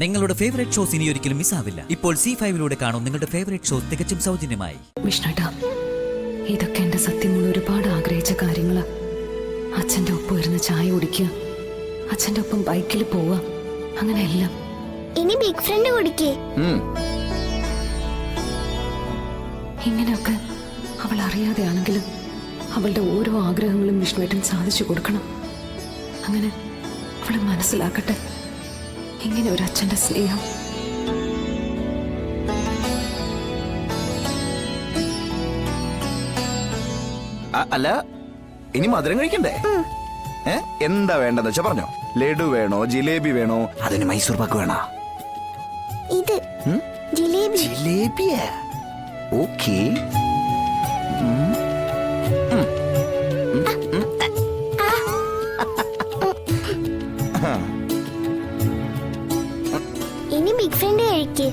നിങ്ങളുടെ favourite shows ഇനി ഒരിക്കലും മിസ്സാവില്ല. ഇപ്പോൾ C5 കാണും നിങ്ങളുടെ ഫേവറേറ്റ് ഷോസ് തികച്ചും സൗജന്യമായി. വിഷ്ണുട്ടാ, ഇതൊക്കെ എന്റെ സത്യമുള്ള ഒരുപാട് ആഗ്രഹിച്ച കാര്യങ്ങളാ. അച്ഛന്റെ ഒപ്പം ഇരുന്ന് ചായ കുടിക്കുക, അച്ഛന്റെ ഒപ്പം ബൈക്കിൽ പോവുക, അങ്ങനെയെല്ലാം. ഇനി ബിഗ് ഫ്രണ്ട് കുടിക്കേ. ഇങ്ങനെയൊക്കെ അവൾ അറിയാതെയാണെങ്കിലും അവളുടെ ഓരോ ആഗ്രഹങ്ങളും വിഷ്ണുവേട്ടൻ സാധിച്ചു കൊടുക്കണം. അങ്ങനെ അവളെ മനസ്സിലാക്കട്ടെ ഇങ്ങനെ ഒരു അച്ഛന്റെ സ്നേഹം. അല്ല, ഇനി മധുരം കഴിക്കണ്ടേ? എന്താ വേണ്ടെന്ന് വെച്ചാ പറഞ്ഞോ. ലഡു വേണോ, ജിലേബി വേണോ, അതിന് മൈസൂർ പാക്ക് വേണോ? ഇത് ജിലേബി. ജിലേബിയാ? ഓക്കേ. ഇനി ബിഗ് ഫ്രണ്ട് കഴിക്കേ.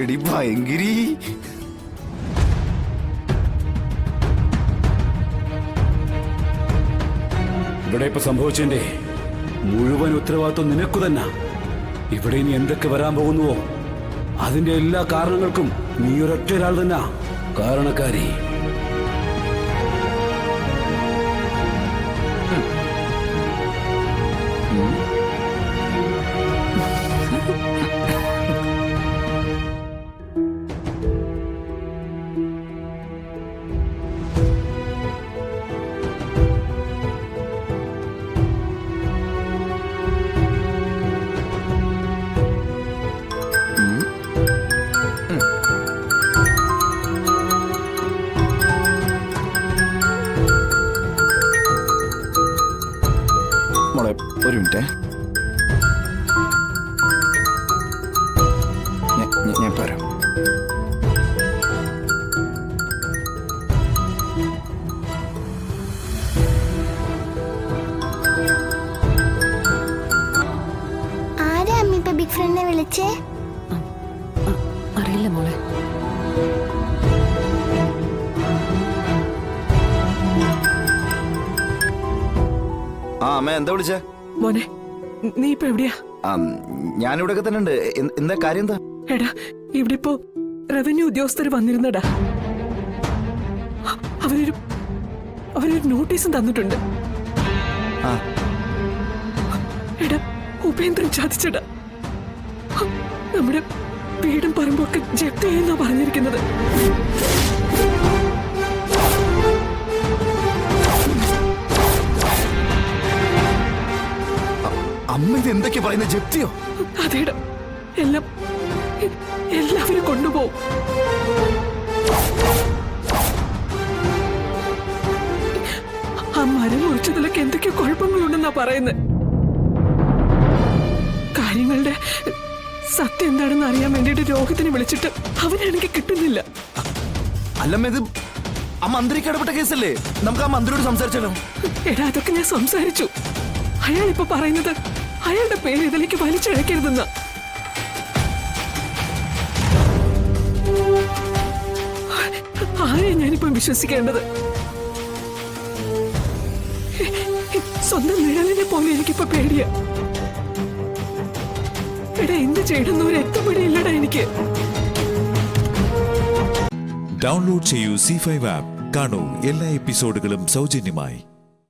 എടി ഭയങ്കരി. ഇവിടെ ഇപ്പൊ സംഭവിച്ചതിന്റെ മുഴുവൻ ഉത്തരവാദിത്വം നിനക്കു തന്നെ. ഇവിടെ ഇനി എന്തൊക്കെ വരാൻ പോകുന്നുവോ അതിന്റെ എല്ലാ കാരണങ്ങൾക്കും നീ ഒരൊറ്റ ഒരാൾ തന്നെ കാരണക്കാരി. ഒരു മിനിറ്റ്, ഞാൻ പോരാ. ആരാ അമ്മ ഇപ്പൊ ബിഗ് ഫ്രണ്ടിനെ വിളിച്ചേ? അറിയില്ല മോളെ. അമ്മ എന്താ വിളിച്ചേ? മോനെ, നീ ഇപ്പൊ എവിടെയാ? ഞാനിവിടെ തന്നെ ഉണ്ട്. എന്താ കാര്യം? എന്താ? എടാ, ഇവിടെ ഇപ്പോ റവന്യൂ ഉദ്യോഗസ്ഥര് വന്നിരുന്നടാ. അവരൊരു നോട്ടീസും തന്നിട്ടുണ്ട്. എടാ, ഉപേന്ദ്രൻ ചതിച്ചടാ. നമ്മുടെ വീടും പറമ്പൊക്കെ ജപ്തി ചെയ്യുന്ന പറഞ്ഞിരിക്കുന്നത്. അമ്മ ഇത് എന്തൊക്കെ പറയുന്ന? ജപ്തിയോ? അതേടാ, എല്ലാവരും കൊണ്ടുപോകും. ആ മരം മുറിച്ചതിലൊക്കെ എന്തൊക്കെയോ കുഴപ്പങ്ങളുണ്ടെന്നാ പറയുന്നത്. കാര്യങ്ങളുടെ സത്യം എന്താണെന്ന് അറിയാൻ വേണ്ടിട്ട് രോഹിത്തിനെ വിളിച്ചിട്ട് അവനാണെങ്കിൽ കിട്ടുന്നില്ല. അല്ലമ്മ, ഇത് ആ മന്ത്രിക്ക് ഇടപെട്ട കേസല്ലേ? നമുക്ക് ആ മന്ത്രിയോട് സംസാരിച്ചാലോ? എടാ, അതൊക്കെ ഞാൻ സംസാരിച്ചു. അയാൾ ഇപ്പൊ പറയുന്നത് അയാളുടെ പേര് ഇതിലേക്ക് വലിച്ചഴക്കരുതെന്ന. ആരെയാ ഞാനിപ്പോ വിശ്വസിക്കേണ്ടത്? സ്വന്തം നിഴലിനെ പോലെ എനിക്കിപ്പോ പേടിയാ. എടാ, എന്ത് ചെയ്യണമെന്ന് ഒരു എത്തുപിടിയില്ലടാ എനിക്ക്. ഡൗൺലോഡ് ചെയ്യൂ C5 ആപ്പ്. കാണൂ എല്ലാ എപ്പിസോഡുകളും സൗജന്യമായി.